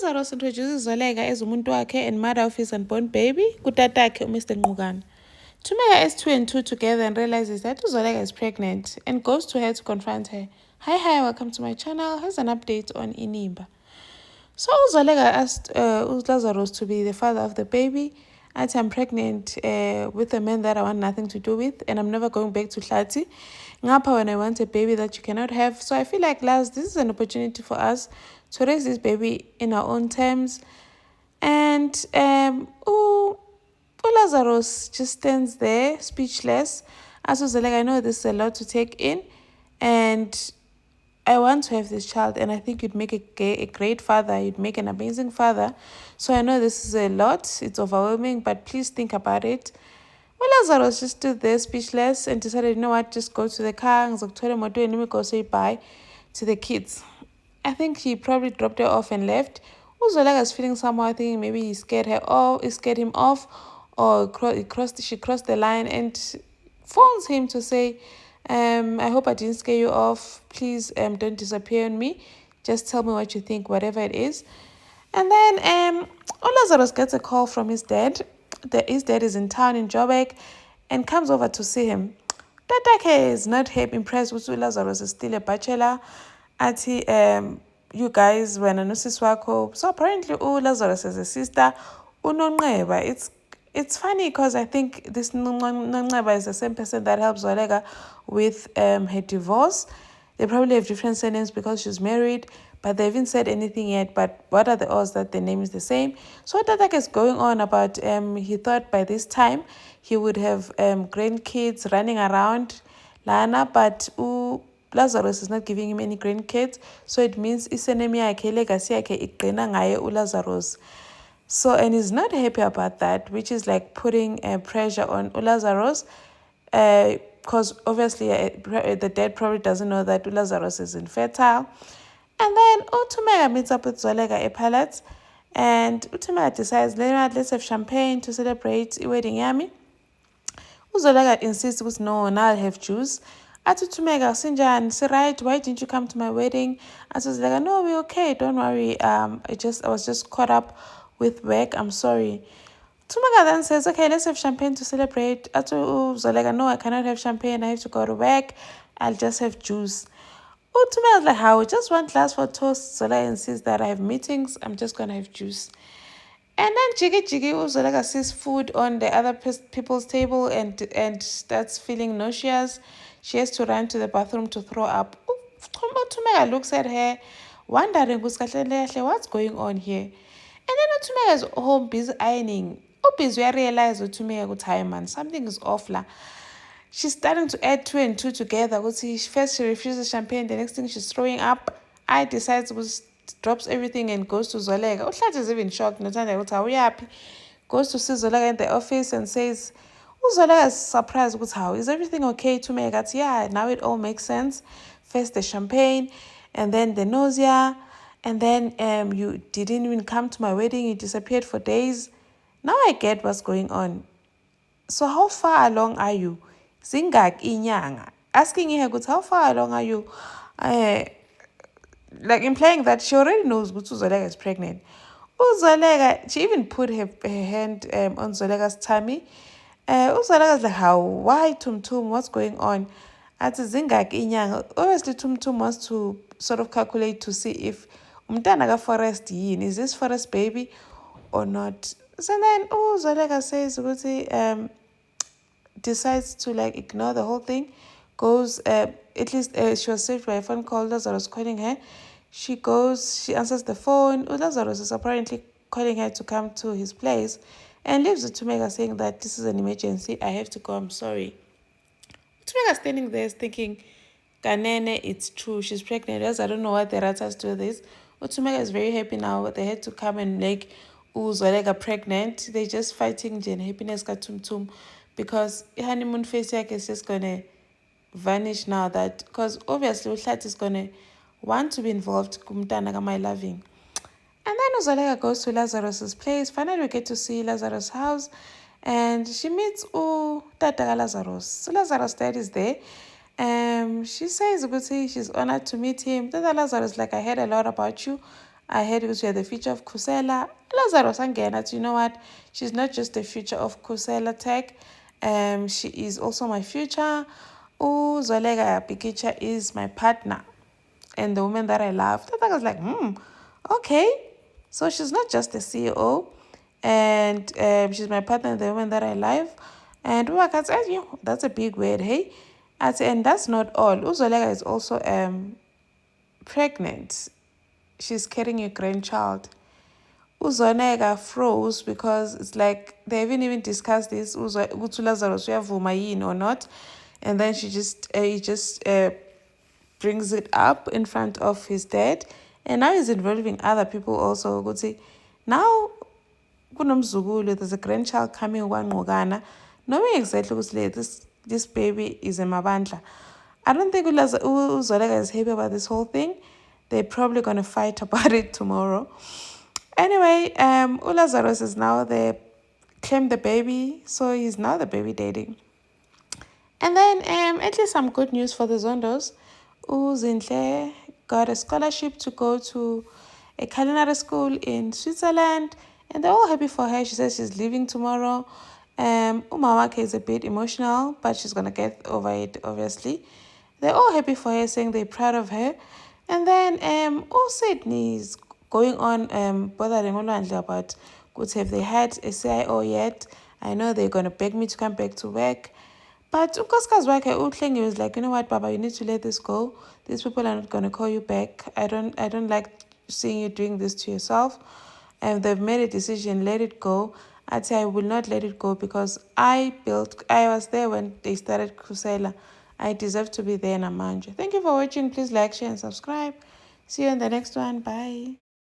uLazarus introduces Zoleka as umuntu wakhe and mother of his unborn baby, kutatakhe Mr. Ngqugana. Tumeka adds 2 and 2 together and realizes that Zoleka is pregnant and goes to her to confront her. Hi, welcome to my channel. Here's an update on Inimba. So Zoleka asked Lazarus to be the father of the baby. I'm pregnant with a man that I want nothing to do with, and I'm never going back to Hlati. Ngapha when I want a baby that you cannot have. So I feel like, Laz, this is an opportunity for us to raise this baby in our own terms. And Lazarus just stands there, speechless. As Zoleka, I know this is a lot to take in, and I want to have this child, and I think you'd make a great father. You'd make an amazing father. So I know this is a lot. It's overwhelming, but please think about it. Well, Lazarus just stood there speechless and decided, you know what, just go to the car and go say bye to the kids. I think he probably dropped her off and left. Zoleka is feeling somehow. I think maybe he scared him off, or she crossed the line and phones him to say, I hope I didn't scare you off. Please don't disappear on me. Just tell me what you think, whatever it is. And then Lazarus gets a call from his dad. His dad is in town in Joburg and comes over to see him. Tatake is not impressed with Lazarus is still a bachelor. You guys were wako. So apparently Lazarus has a sister, Unonqeba. It's funny because I think this Nonqeba is the same person that helps Zoleka with her divorce. They probably have different surnames because she's married, but they haven't said anything yet. But what are the odds that the name is the same? So Tatak is going on about he thought by this time he would have grandkids running around Lana, but Lazarus is not giving him any grandkids. So it means isenemi yakhe legacy yakhe igcina ngaye Lazarus. So, and he's not happy about that, which is like putting pressure on Lazarus, because obviously the dad probably doesn't know that Lazarus is infertile. And then Tumeka meets up with Zoleka Palace, and Tumeka decides, let's have champagne to celebrate the wedding yami. Zoleka insists, no, now I'll have juice. Tumeka, Sinjan, right, why didn't you come to my wedding? Zoleka, no, we're okay, don't worry. I was just caught up with work, I'm sorry. Tumeka then says, okay, let's have champagne to celebrate. Zoleka, no, I cannot have champagne, I have to go to work, I'll just have juice. Tumeka is like, how? I just one glass for toast. Zoleka insists that I have meetings, I'm just gonna have juice. And then Jiggy Zoleka sees food on the other people's table and starts feeling nauseous. She has to run to the bathroom to throw up. Tumeka looks at her, wondering what's going on here. And then Tumeka is home busy ironing. Busy realize Tumeka man, something is off la. She's starting to add 2 and 2 together. First she refuses champagne, the next thing she's throwing up. I decides drops everything and goes to Zoleka. Uhlathi is even shocked. Goes to see Zoleka in the office and says, Zoleka is surprised with how is everything okay? Tumeka, yeah, now it all makes sense. First the champagne, and then the nausea. And then you didn't even come to my wedding. You disappeared for days. Now I get what's going on. So how far along are you? Zingak inyanga. Asking her, how far along are you? Like implying that she already knows Zoleka is pregnant. Zoleka, she even put her hand on Zoleka's tummy. Zoleka's like, how? Why Tum? What's going on? At Zingak inyanga. Obviously Tum wants to sort of calculate to see if umntana Forest is this Forest baby or not. So then Zoleka says decides to like ignore the whole thing, goes at least she was saved by a phone call. Lazarus calling her. She answers the phone. Lazarus is apparently calling her to come to his place and leaves it to Tumeka saying that this is an emergency, I have to go, I'm sorry. Tumeka standing there is thinking, Kanene, it's true, she's pregnant. I don't know what the ratas do this. Tumeka is very happy now. They had to come and make Zoleka pregnant. They're just fighting Jen happiness ka Tum because honeymoon face is just gonna vanish now, that because obviously Uhlathi is gonna want to be involved kumntana my loving. And then Zoleka goes to Lazarus's place. Finally we get to see Lazarus' house, and she meets Tata Lazarus. So Lazarus' dad is there. She says she's honored to meet him. Tata Lazarus like, I heard a lot about you. I heard because we are the future of Khusela. Lazarus Angena, you know what? She's not just the future of Khusela Tech. She is also my future. Zolega Pikicha is my partner and the woman that I love. I was like, okay. So she's not just the CEO, and she's my partner, the woman that I love. And that's a big word, hey? And that's not all. Uzolega is also pregnant. She's carrying a grandchild. Uzonega froze because it's like they haven't even discussed this. Lazarus or not, and then he just brings it up in front of his dad, and now he's involving other people also. Now there's a grandchild coming Ngogana, knowing exactly this baby is a Mabandla. I don't think Uzolega is happy about this whole thing. They're probably gonna fight about it tomorrow. Anyway, Ulazarus is now the claim the baby, so he's now the baby dating. And then at least some good news for the Zondos. Uzinhle got a scholarship to go to a culinary school in Switzerland, and they're all happy for her. She says she's leaving tomorrow. Umawake is a bit emotional, but she's gonna get over it, obviously. They're all happy for her, saying they're proud of her. And then Sydney is going on bothering Olwandle about have they had a CIO yet? I know they're gonna beg me to come back to work. But unkosikazi wakhe uHlengi was like, you know what, Baba, you need to let this go. These people are not gonna call you back. I don't like seeing you doing this to yourself. And they've made a decision, let it go. I'd say I will not let it go because I was there when they started Khusela. I deserve to be there, Namanja. Thank you for watching. Please like, share, and subscribe. See you in the next one. Bye.